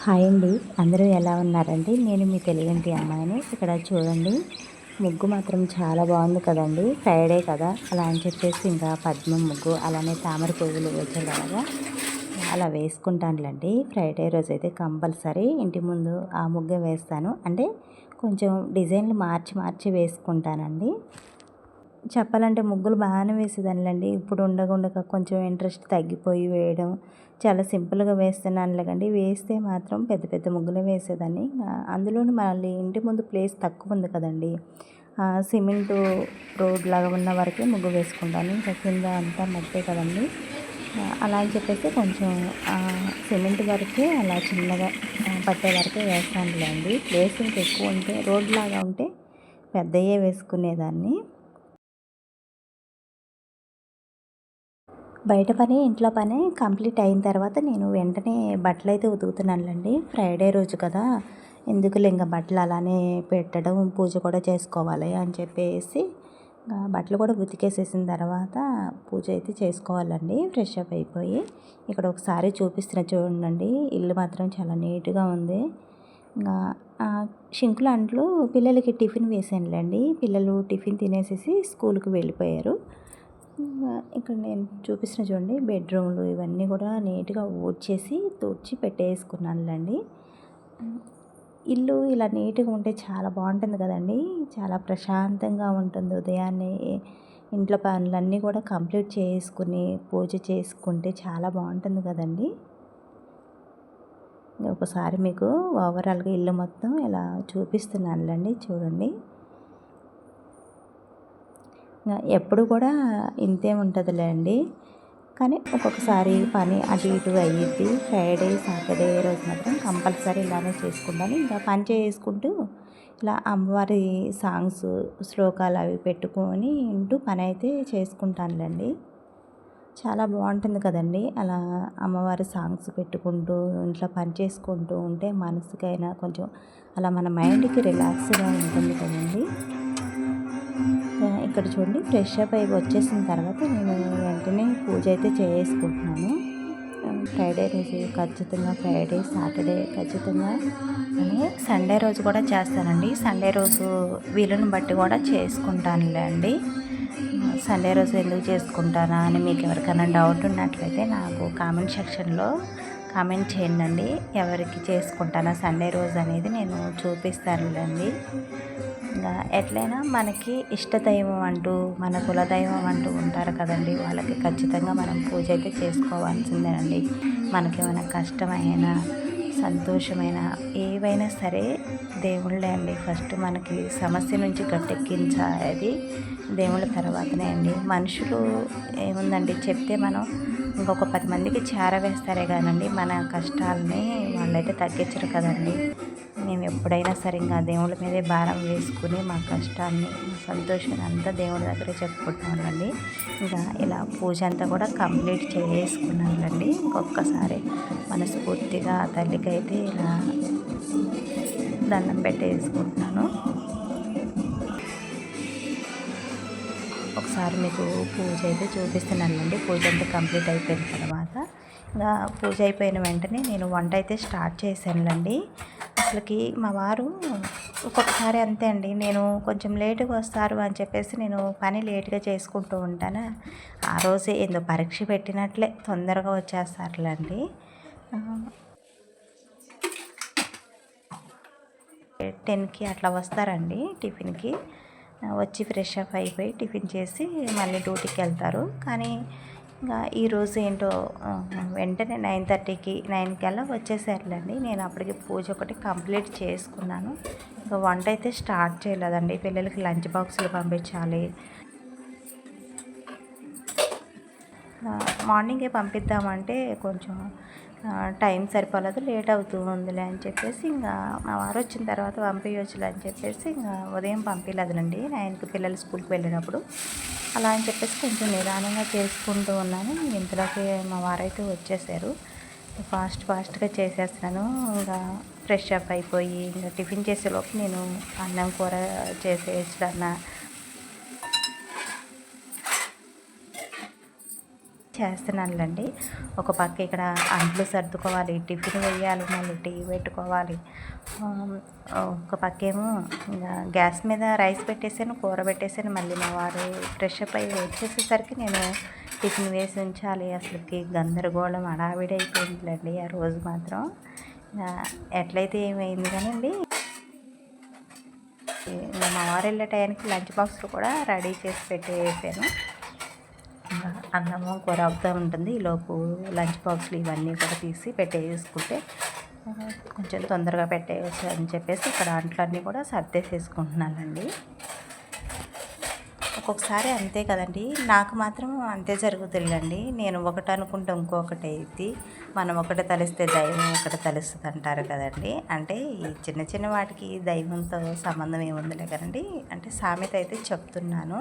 Hi అండి. అందరూ ఎలా ఉన్నారండి? నేను మీ తెలుగింటి అమ్మాయిని. ఇక్కడ చూడండి, ముగ్గు మాత్రం చాలా బాగుంది కదండి. ఫ్రైడే కదా అలా అని చెప్పేసి ఇంకా పద్మం ముగ్గు, అలానే తామర పువ్వులు వచ్చేలాగా అలా వేసుకుంటానులేండి. ఫ్రైడే రోజైతే కంపల్సరీ ఇంటి ముందు ఆ ముగ్గే వేస్తాను. అంటే కొంచెం డిజైన్లు మార్చి మార్చి వేసుకుంటానండి. చెప్పాలంటే ముగ్గులు బాగానే వేసేదానిలేండి. ఇప్పుడు ఉండగా కొంచెం ఇంట్రెస్ట్ తగ్గిపోయి వేయడం చాలా సింపుల్గా వేస్తున్నానులే కండి. వేస్తే మాత్రం పెద్ద పెద్ద ముగ్గులే వేసేదాన్ని. అందులోని మళ్ళీ ఇంటి ముందు ప్లేస్ తక్కువ ఉంది కదండి. సిమెంటు రోడ్ లాగా ఉన్న వరకే ముగ్గు వేసుకుంటాను. ఇంకా కింద అంతా మట్టే కదండి. అలా అని చెప్పేసి కొంచెం సిమెంట్ వరకే అలా చిన్నగా పట్టే వరకే వేస్తానులేండి. ప్లేస్ ఇంకా ఎక్కువ ఉంటే రోడ్ లాగా ఉంటే పెద్దయే వేసుకునేదాన్ని. బయట పని ఇంట్లో పని కంప్లీట్ అయిన తర్వాత నేను వెంటనే బట్టలైతే ఉతుకుతున్నానులేండి. ఫ్రైడే రోజు కదా, ఎందుకులే ఇంకా బట్టలు అలానే పెట్టడం, పూజ కూడా చేసుకోవాలి అని చెప్పేసి బట్టలు కూడా ఉతికేసేసిన తర్వాత పూజ అయితే చేసుకోవాలండి. ఫ్రెష్ అప్ అయిపోయి ఇక్కడ ఒకసారి చూపిస్తున్న చూడండి. ఇల్లు మాత్రం చాలా నీట్గా ఉంది. ఇంకా షింకులు అంట్లు పిల్లలకి టిఫిన్ వేసానులేండి. పిల్లలు టిఫిన్ తినేసేసి స్కూల్కి వెళ్ళిపోయారు. ఇక్కడ నేను చూపిస్తున్న చూడండి, బెడ్రూమ్లు ఇవన్నీ కూడా నీట్గా ఊడ్చేసి తుడిచి పెట్టేసుకున్నానులేండి. ఇల్లు ఇలా నీట్గా ఉంటే చాలా బాగుంటుంది కదండి. చాలా ప్రశాంతంగా ఉంటుంది. ఉదయాన్నే ఇంట్లో పనులన్నీ కూడా కంప్లీట్ చేసుకుని పూజ చేసుకుంటే చాలా బాగుంటుంది కదండి. ఒకసారి మీకు ఓవరాల్గా ఇల్లు మొత్తం ఇలా చూపిస్తున్నానులేండి. చూడండి, ఎప్పుడు కూడా ఇంతే ఉంటుందిలే అండి. కానీ ఒక్కొక్కసారి పని అటు ఇటు అయ్యిద్ది. ఫ్రైడే సాటర్డే రోజు మాత్రం కంపల్సరీ ఇలానే చేసుకుంటాను. ఇంకా పని చేసుకుంటూ ఇలా అమ్మవారి సాంగ్స్ శ్లోకాలు అవి పెట్టుకొని వింటూ పని అయితే చేసుకుంటానులేండి. చాలా బాగుంటుంది కదండి. అలా అమ్మవారి సాంగ్స్ పెట్టుకుంటూ ఇంట్లో పని చేసుకుంటూ ఉంటే మనసుకైనా కొంచెం అలా మన మైండ్కి రిలాక్స్గా ఉంటుంది కదండి. ఇక్కడ చూడండి, ఫ్రెష్ అప్ అయి వచ్చేసిన తర్వాత నేను వెంటనే పూజ అయితే చేసుకుంటున్నాను. ఫ్రైడే రోజు ఖచ్చితంగా, ఫ్రైడే సాటర్డే ఖచ్చితంగా, సండే రోజు కూడా చేస్తానండి. సండే రోజు వీలుని బట్టి కూడా చేసుకుంటానులే అండి. సండే రోజు ఎందుకు చేసుకుంటానా అని మీకు ఎవరికైనా డౌట్ ఉన్నట్లయితే నాకు కామెంట్ సెక్షన్లో కామెంట్ చేయండి. ఎవరికి చేసుకుంటానా సండే రోజు అనేది నేను చూపిస్తానులేండి. ఇంకా ఎట్లయినా మనకి ఇష్టదైవం అంటూ మన కులదైవం అంటూ ఉంటారు కదండి. వాళ్ళకి ఖచ్చితంగా మనం పూజ అయితే చేసుకోవాల్సిందేనండి. మనకేమైనా కష్టమైన సంతోషమైన ఏవైనా సరే దేవుళ్ళే అండి. ఫస్ట్ మనకి సమస్య నుంచి గట్టెక్కించేది దేవుళ్ళ తర్వాతనే అండి. మనుషులు ఏముందండి చెప్తే మనం ఇంకొక 10 మందికి చేరవేస్తారే కానండి మన కష్టాలని వాళ్ళైతే తగ్గించరు కదండి. మేము ఎప్పుడైనా సరే ఇంకా దేవుళ్ళ మీదే భారం వేసుకుని మా కష్టాన్ని మా సంతోషాన్ని అంతా దేవుడి దగ్గరే చెప్పుకుంటున్నానండి. ఇంకా ఇలా పూజ అంతా కూడా కంప్లీట్ చేసుకున్నానండి. ఇంకొకసారి మనస్ఫూర్తిగా తల్లికి అయితే ఇలా దండం పెట్టేసుకుంటున్నాను. ఒకసారి మీకు పూజ అయితే చూపిస్తున్నానండి. పూజ అంతా కంప్లీట్ అయిపోయిన తర్వాత ఇంకా పూజ అయిపోయిన వెంటనే నేను వంట అయితే స్టార్ట్ చేశానులేండి. అసలుకి మా వారు ఒక్కొక్కసారి అంతే అండి. నేను కొంచెం లేటుగా వస్తారు అని చెప్పేసి నేను పని లేట్గా చేసుకుంటూ ఉంటాను. ఆ రోజే ఏందో పరీక్ష పెట్టినట్లే తొందరగా వచ్చేస్తారులేండి. 10కి అట్లా వస్తారండి టిఫిన్కి. వచ్చి ఫ్రెష్ అప్ అయిపోయి టిఫిన్ చేసి మళ్ళీ డ్యూటీకి వెళ్తారు. కానీ ఇంకా ఈరోజు ఏంటో వెంటనే 9:30కి 9కల్లా వచ్చేసారులేండి. నేను అప్పటికి పూజ ఒకటి కంప్లీట్ చేసుకున్నాను. ఇంకా వంట అయితే స్టార్ట్ చేయలేదండి. పిల్లలకి లంచ్ బాక్సులు పంపించాలి. మార్నింగే పంపిద్దామంటే కొంచెం టైం సరిపోలేదు, లేట్ అవుతూ ఉందిలే అని చెప్పేసి ఇంకా మా వారు వచ్చిన తర్వాత పంపించవచ్చులే అని చెప్పేసి ఇంకా ఉదయం పంపించలేదులండి. 9కి పిల్లలు స్కూల్కి వెళ్ళినప్పుడు అలా అని చెప్పేసి కొంచెం నిదానంగా చేసుకుంటూ ఉన్నాను. ఇంతలోకి మా వారైతే వచ్చేసారు. ఫాస్ట్గా చేసేస్తాను. ఇంకా ఫ్రెష్ అప్ అయిపోయి ఇంకా టిఫిన్ చేసేలోపు నేను అన్నం కూర చేసేయచ్చులన్న చేస్తున్నానులేండి. ఒక పక్క ఇక్కడ అంట్లు సర్దుకోవాలి, టిఫిన్ వేయాలి, మళ్ళీ టీ పెట్టుకోవాలి. ఒక పక్కేమో ఇంకా గ్యాస్ మీద రైస్ పెట్టేసాను, కూర పెట్టేసాను. మళ్ళీ మా వారు ఫ్రెష్ అప్ అయ్యి వచ్చేసేసరికి నేను టిఫిన్ వేసి ఉంచాలి. అసలుకి గందరగోళం హడావిడి అయిపోయిందిలేండి ఆ రోజు మాత్రం. ఎట్లయితే ఏమైంది కానండి, మా వారు వెళ్ళే టైంకి లంచ్ బాక్స్లు కూడా రెడీ చేసి పెట్టేసాను. అన్నము కూర అవుతూ ఉంటుంది. ఈలోపు లంచ్ బాక్స్లు ఇవన్నీ కూడా తీసి పెట్టేసుకుంటే కొంచెం తొందరగా పెట్టేయచ్చు అని చెప్పేసి ఇక్కడ అంట్లన్నీ కూడా సర్దేసేసుకుంటున్నానండి. ఒక్కొక్కసారి అంతే కదండి, నాకు మాత్రం అంతే జరుగుతుందండి. నేను ఒకటి అనుకుంటే ఇంకొకటి అయింది. మనం ఒకటి తలిస్తే దైవం ఒకటి తలుస్తుంది అంటారు కదండి. అంటే ఈ చిన్న చిన్న వాటికి దైవంతో సంబంధం ఏముందిలే కదండి, అంటే సామెత అయితే చెప్తున్నాను.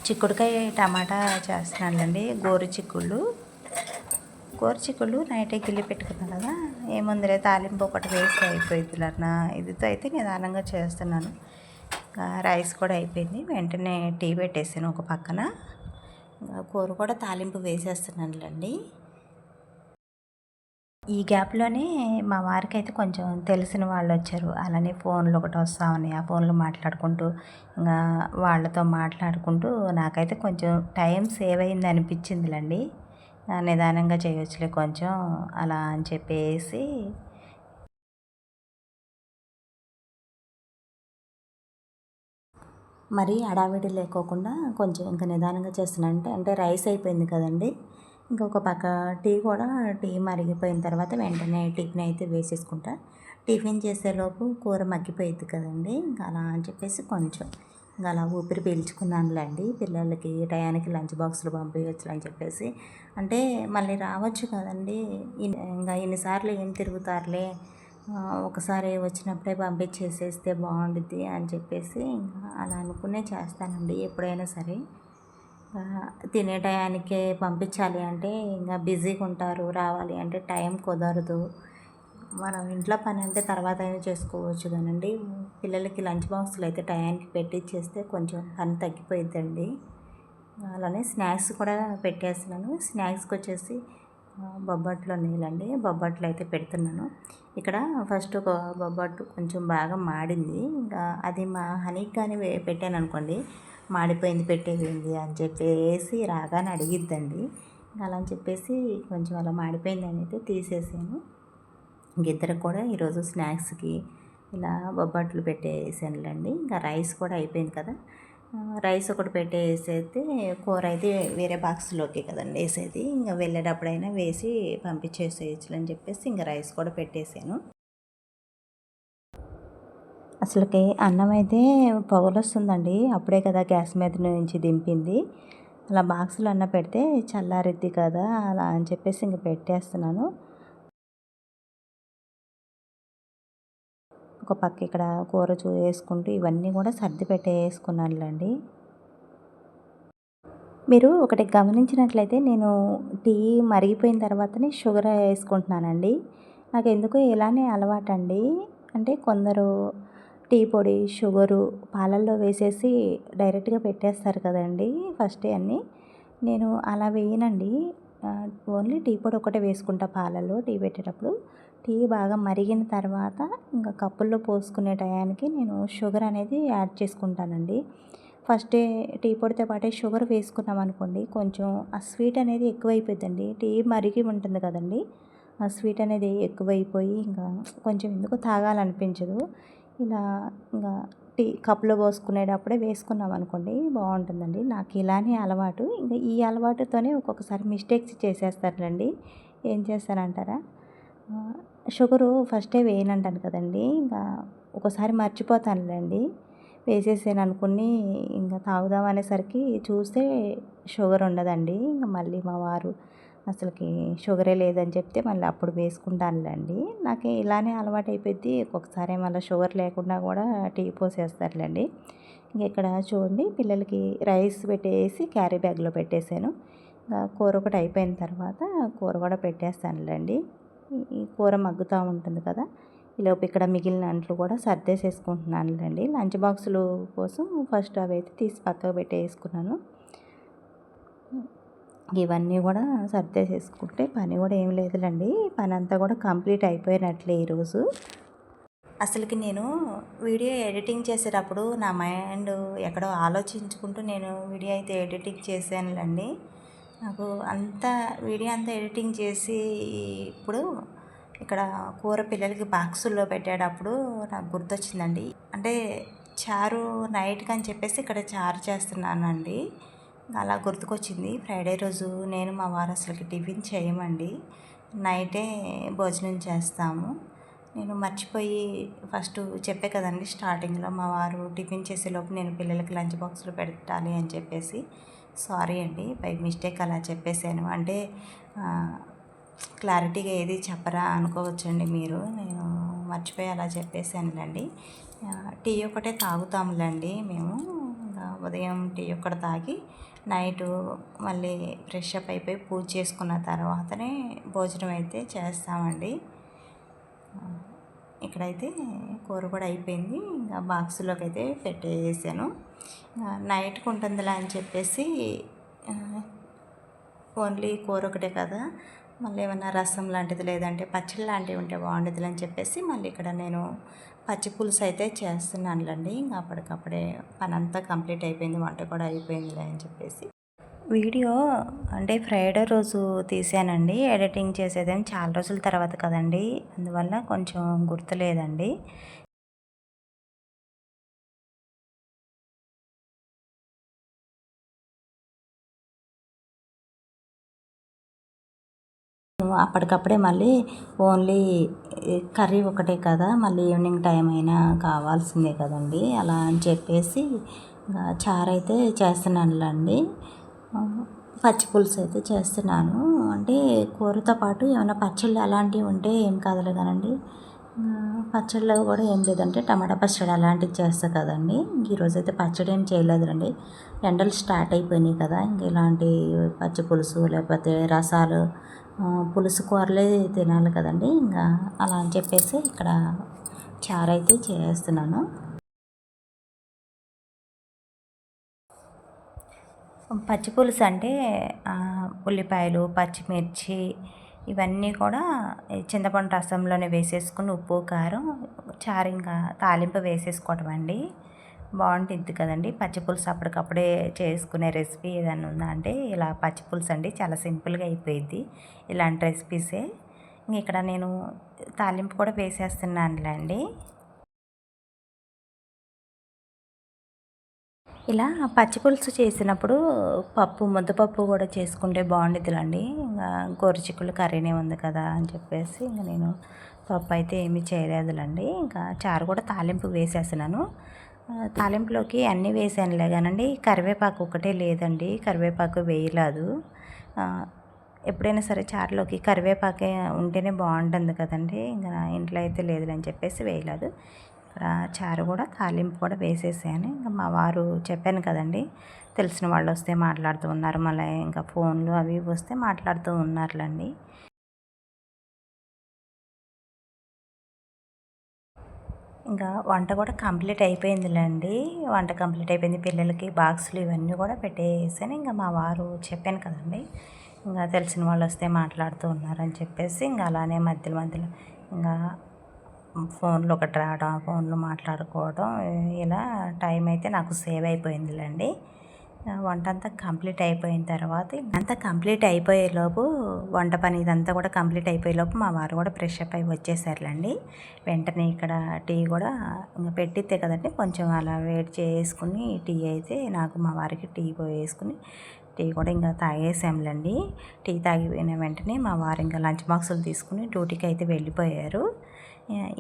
చిక్కుడుకాయ టమాటా చేస్తున్నానండి. గోరు చిక్కుళ్ళు నైటే గిల్లి పెట్టుకున్నాను కదా, ఏముందిలే తాలింపు ఒకటి వేసి అయిపోయింది అన్న ఇదితో అయితే నిదానంగా చేస్తున్నాను. రైస్ కూడా అయిపోయింది, వెంటనే టీ పెట్టేసాను ఒక పక్కన. కూర కూడా తాలింపు వేసేస్తున్నానులేండి. ఈ గ్యాప్లోనే మా వారికి అయితే కొంచెం తెలిసిన వాళ్ళు వచ్చారు. అలానే ఫోన్లు ఒకటి వస్తూ ఉన్నాయి. ఆ ఫోన్లు మాట్లాడుకుంటూ ఇంకా వాళ్ళతో మాట్లాడుకుంటూ నాకైతే కొంచెం టైం సేవ్ అయింది అనిపించిందిలేండి. నిదానంగా చేయొచ్చులే కొంచెం అలా అని చెప్పేసి మరీ హడావిడి లేకోకుండా కొంచెం ఇంకా నిదానంగా చేస్తున్నాను. అంటే రైస్ అయిపోయింది కదండి, ఇంకొక పక్క టీ మరిగిపోయిన తర్వాత వెంటనే టిఫిన్ అయితే వేసేసుకుంటా. టిఫిన్ చేసేలోపు కూర మగ్గిపోయింది కదండి, ఇంకా అలా అని చెప్పేసి కొంచెం ఇంకా అలా ఊపిరి పీల్చుకున్నానులేండి. పిల్లలకి టయానికి లంచ్ బాక్సులు పంపించవచ్చు అని చెప్పేసి, అంటే మళ్ళీ రావచ్చు కదండి, ఇంకా ఇన్నిసార్లు ఏం తిరుగుతారులే, ఒకసారి వచ్చినప్పుడే పంపించేసేస్తే బాగుండుద్ది అని చెప్పేసి ఇంకా అలా అనుకునే చేస్తానండి ఎప్పుడైనా సరే. తినే టయానికే పంపించాలి అంటే ఇంకా బిజీగా ఉంటారు, రావాలి అంటే టైం కుదరదు. మనం ఇంట్లో పని అంటే తర్వాత అయినా చేసుకోవచ్చు కానండి, పిల్లలకి లంచ్ బాక్సులు అయితే టయానికి పెట్టిచ్చేస్తే కొంచెం పని తగ్గిపోయిద్దండి. అలానే స్నాక్స్ కూడా పెట్టేస్తున్నాను. స్నాక్స్కి వచ్చేసి బొబ్బట్లు నీళ్ళండి, బొబ్బట్లు అయితే పెడుతున్నాను. ఇక్కడ ఫస్ట్ ఒక బొబ్బట్టు కొంచెం బాగా మాడింది, ఇంకా అది మా హనీకి కానీ పెట్టాను అనుకోండి, మాడిపోయింది పెట్టేది అని చెప్పేసి రాగానే అడిగిద్దండి. అలా అని చెప్పేసి కొంచెం అలా మాడిపోయింది అని అయితే తీసేసాను. ఇద్దరికి కూడా ఈరోజు స్నాక్స్కి ఇలా బొబ్బట్లు పెట్టేసానులేండి. ఇంకా రైస్ కూడా అయిపోయింది కదా, రైస్ ఒకటి పెట్టేసేస్తే కూర అయితే వేరే బాక్స్లోకి కదండి వేసేది, ఇంకా వెళ్ళేటప్పుడైనా వేసి పంపించేసేయచ్చు అని చెప్పేసి ఇంకా రైస్ కూడా పెట్టేసాను. అసలుకి అన్నం అయితే పొగలొస్తుందండి, అప్పుడే కదా గ్యాస్ మీద నుంచి దింపింది. అలా బాక్సులు అన్న పెడితే చల్లారిద్ది కదా, అలా అని చెప్పేసి ఇంక పెట్టేస్తున్నాను. ఒక పక్క ఇక్కడ కూర వేసుకుంటూ ఇవన్నీ కూడా సర్ది పెట్టేసుకున్నానులేండి. మీరు ఒకటి గమనించినట్లయితే నేను టీ మరిగిపోయిన తర్వాతనే షుగర్ వేసుకుంటున్నానండి. నాకు ఎందుకో ఇలానే అలవాటండి. అంటే కొందరు టీ పొడి, షుగరు పాలల్లో వేసేసి డైరెక్ట్గా పెట్టేస్తారు కదండి ఫస్టే అన్నీ. నేను అలా వేయనండి. ఓన్లీ టీ పొడి ఒకటే వేసుకుంటా పాలల్లో టీ పెట్టేటప్పుడు. టీ బాగా మరిగిన తర్వాత ఇంకా కప్పుల్లో పోసుకునే టయానికి నేను షుగర్ అనేది యాడ్ చేసుకుంటానండి. ఫస్టే టీ పొడితో పాటే షుగర్ వేసుకున్నాం అనుకోండి, కొంచెం ఆ స్వీట్ అనేది ఎక్కువైపోద్దండి. టీ మరిగి ఉంటుంది కదండి, ఆ స్వీట్ అనేది ఎక్కువైపోయి ఇంకా కొంచెం ఎందుకో తాగాలనిపించదు. ఇలా ఇంకా టీ కప్పులో పోసుకునేటప్పుడే వేసుకున్నాం అనుకోండి బాగుంటుందండి. నాకు ఇలానే అలవాటు. ఇంకా ఈ అలవాటుతోనే ఒక్కొక్కసారి మిస్టేక్స్ చేసేస్తానులేండి. ఏం చేస్తానంటారా, షుగరు ఫస్టే వేయనంటాను కదండి, ఇంకా ఒకసారి మర్చిపోతానులేండి. వేసేసాను అనుకుని ఇంకా తాగుదాం అనేసరికి చూస్తే షుగర్ ఉండదండి. ఇంకా మళ్ళీ మా వారు అసలుకి షుగరే లేదని చెప్తే మళ్ళీ అప్పుడు వేసుకుంటానులేండి. నాకు ఇలానే అలవాటు అయిపోద్ది. ఒక్కొక్కసారి మళ్ళీ షుగర్ లేకుండా కూడా టీ పోసేస్తారులేండి. ఇంక ఇక్కడ చూడండి, పిల్లలకి రైస్ పెట్టేసి క్యారీ బ్యాగ్లో పెట్టేశాను. కూర ఒకటి అయిపోయిన తర్వాత కూర కూడా పెట్టేస్తానులేండి. ఈ కూర మగ్గుతూ ఉంటుంది కదా, ఈలోపు ఇక్కడ మిగిలిన అంట్లు కూడా సర్దేసేసుకుంటున్నానులేండి. లంచ్ బాక్సులు కోసం ఫస్ట్ అవి అయితే తీసి పక్కకు పెట్టేసుకున్నాను. ఇవన్నీ కూడా సర్దేసేసుకుంటే పని కూడా ఏం లేదులేండి. పని అంతా కూడా కంప్లీట్ అయిపోయినట్లే ఈరోజు. అసలుకి నేను వీడియో ఎడిటింగ్ చేసేటప్పుడు నా మైండ్ ఎక్కడో ఆలోచించుకుంటూ నేను వీడియో అయితే ఎడిటింగ్ చేశానులేండి. నాకు వీడియో అంతా ఎడిటింగ్ చేసి ఇప్పుడు ఇక్కడ కూర పిల్లలకి బాక్సుల్లో పెట్టేటప్పుడు నాకు గుర్తొచ్చిందండి. అంటే చారు నైట్కి అని చెప్పేసి ఇక్కడ చారు చేస్తున్నానండి. అలా గుర్తుకొచ్చింది. ఫ్రైడే రోజు నేను మా వారు అసలుకి టిఫిన్ చేయమండి, నైటే భోజనం చేస్తాము. నేను మర్చిపోయి ఫస్ట్ చెప్పే కదండి స్టార్టింగ్లో, మా వారు టిఫిన్ చేసేలోపు నేను పిల్లలకి లంచ్ బాక్స్లో పెట్టాలి అని చెప్పేసి. సారీ అండి, బై మిస్టేక్ అలా చెప్పేశాను. అంటే క్లారిటీగా ఏది చెప్పరా అనుకోవచ్చండి మీరు. నేను మర్చిపోయి అలా చెప్పేశానులేండి. టీ ఒకటే తాగుతాములేండి మేము. ఉదయం టీ ఒక్కటి తాగి నైటు మళ్ళీ ఫ్రెష్ అప్ అయిపోయి పూజ చేసుకున్న తర్వాతనే భోజనం అయితే చేస్తామండి. ఇక్కడైతే కూర కూడా అయిపోయింది. ఇంకా బాక్సులోకి అయితే పెట్టేసాను. నైట్కి ఉంటుందిలే అని చెప్పేసి ఓన్లీ కూర ఒకటే కదా, మళ్ళీ ఏమన్నా రసం లాంటిది లేదంటే పచ్చడి లాంటివి ఉంటే బాగుండేది అని చెప్పేసి మళ్ళీ ఇక్కడ నేను పచ్చి పులుసు అయితే చేస్తున్నానులేండి. ఇంకా అప్పటికప్పుడే పని అంతా కంప్లీట్ అయిపోయింది, వంట కూడా అయిపోయిందిలే అని చెప్పేసి. వీడియో అంటే ఫ్రైడే రోజు తీసానండి. ఎడిటింగ్ చేసేదేం చాలా రోజుల తర్వాత కదండి, అందువల్ల కొంచెం గుర్తులేదండి. అప్పటికప్పుడే మళ్ళీ ఓన్లీ కర్రీ ఒకటే కదా, మళ్ళీ ఈవినింగ్ టైం అయినా కావాల్సిందే కదండి, అలా అని చెప్పేసి చారు అయితే చేస్తున్నానులేండి. పచ్చి పులుసు అయితే చేస్తున్నాను. అంటే కూరతో పాటు ఏమైనా పచ్చళ్ళు అలాంటివి ఉంటే ఏం కాదులే కానండి. పచ్చళ్ళు కూడా ఏం లేదంటే టమాటా పచ్చడి అలాంటివి చేస్తా కదండి. ఈరోజు అయితే పచ్చడి ఏం చేయలేదులండి. ఎండలు స్టార్ట్ అయిపోయినాయి కదా, ఇంక ఇలాంటి పచ్చి పులుసు లేకపోతే రసాలు, పులుసు కూరలే తినాలి కదండి. ఇంకా అలా అని చెప్పేసి ఇక్కడ చారు అయితే చేస్తున్నాను. పచ్చి పులుసు అంటే ఉల్లిపాయలు, పచ్చిమిర్చి ఇవన్నీ కూడా చింతపండు రసంలోనే వేసేసుకుని ఉప్పు కారం చారు ఇంకా తాలింపు వేసేసుకోవటం అండి. బాగుంటుంది కదండి పచ్చి పులుసు. అప్పటికప్పుడే చేసుకునే రెసిపీ ఏదైనా ఉందా అంటే ఇలా పచ్చి పులుసు అండి. చాలా సింపుల్గా అయిపోయింది ఇలాంటి రెసిపీసే. ఇక్కడ నేను తాలింపు కూడా వేసేస్తున్నానులేండి. ఇలా పచ్చి పులుసు చేసినప్పుడు ముద్దపప్పు కూడా చేసుకుంటే బాగుండిద్దిలండి. ఇంకా గోరుచిక్కుడు కర్రీనే ఉంది కదా అని చెప్పేసి ఇంకా నేను పప్పు అయితే ఏమీ చేయలేదులండి. ఇంకా చారు కూడా తాలింపు వేసేస్తున్నాను. తాలింపులోకి అన్నీ వేసానులే కానండి, కరివేపాకు ఒకటే లేదండి, కరివేపాకు వేయలేదు. ఎప్పుడైనా సరే చారులోకి కరివేపాకే ఉంటేనే బాగుంటుంది కదండి, ఇంకా ఇంట్లో అయితే లేదులని చెప్పేసి వేయలేదు. ఇక్కడ చారు కూడా తాలింపు కూడా వేసేసాను. ఇంకా మా వారు చెప్పాను కదండి, తెలిసిన వాళ్ళు వస్తే మాట్లాడుతూ ఉన్నారు, మళ్ళీ ఇంకా ఫోన్లు అవి వస్తే మాట్లాడుతూ ఉన్నారులేండి. ఇంకా వంట కూడా కంప్లీట్ అయిపోయిందిలేండి. వంట కంప్లీట్ అయిపోయింది. పిల్లలకి బాక్సులు ఇవన్నీ కూడా పెట్టేసాను. ఇంకా మా వారు చెప్పాను కదండి, ఇంకా తెలిసిన వాళ్ళు వస్తే మాట్లాడుతూ ఉన్నారని చెప్పేసి ఇంకా అలానే మధ్యలో మధ్యలో ఇంకా ఫోన్లో ఒకటి రావడం, ఫోన్లో మాట్లాడుకోవడం, ఇలా టైం అయితే నాకు సేవ్ అయిపోయిందిలేండి. వంట అంతా కంప్లీట్ అయిపోయిన తర్వాత అంతా కంప్లీట్ అయిపోయేలోపు వంట పని ఇదంతా కూడా కంప్లీట్ అయిపోయేలోపు మా వారు కూడా ఫ్రెష్ అప్ అయి వచ్చేసారులేండి. వెంటనే ఇక్కడ టీ కూడా ఇంకా పెట్టితే కదండి, కొంచెం అలా వెయిట్ చేసుకుని టీ అయితే నాకు మా వారికి టీ పోయేసుకుని టీ కూడా ఇంకా తాగేసాంలేండి. టీ తాగిపోయిన వెంటనే మా వారు ఇంకా లంచ్ బాక్సులు తీసుకుని డ్యూటీకి అయితే వెళ్ళిపోయారు.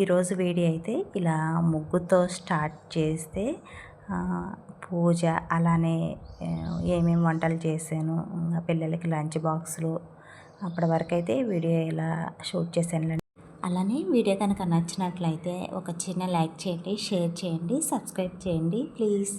ఈరోజు వీడియో అయితే ఇలా ముగ్గుతో స్టార్ట్ చేస్తే పూజ, అలానే ఏమేమి వంటలు చేశాను, పిల్లలకి లంచ్ బాక్సులు, అప్పటి వరకు అయితే వీడియో ఇలా షూట్ చేశాను. అలానే వీడియో కనుక నచ్చినట్లయితే ఒక చిన్న లైక్ చేయండి, షేర్ చేయండి, సబ్స్క్రైబ్ చేయండి ప్లీజ్.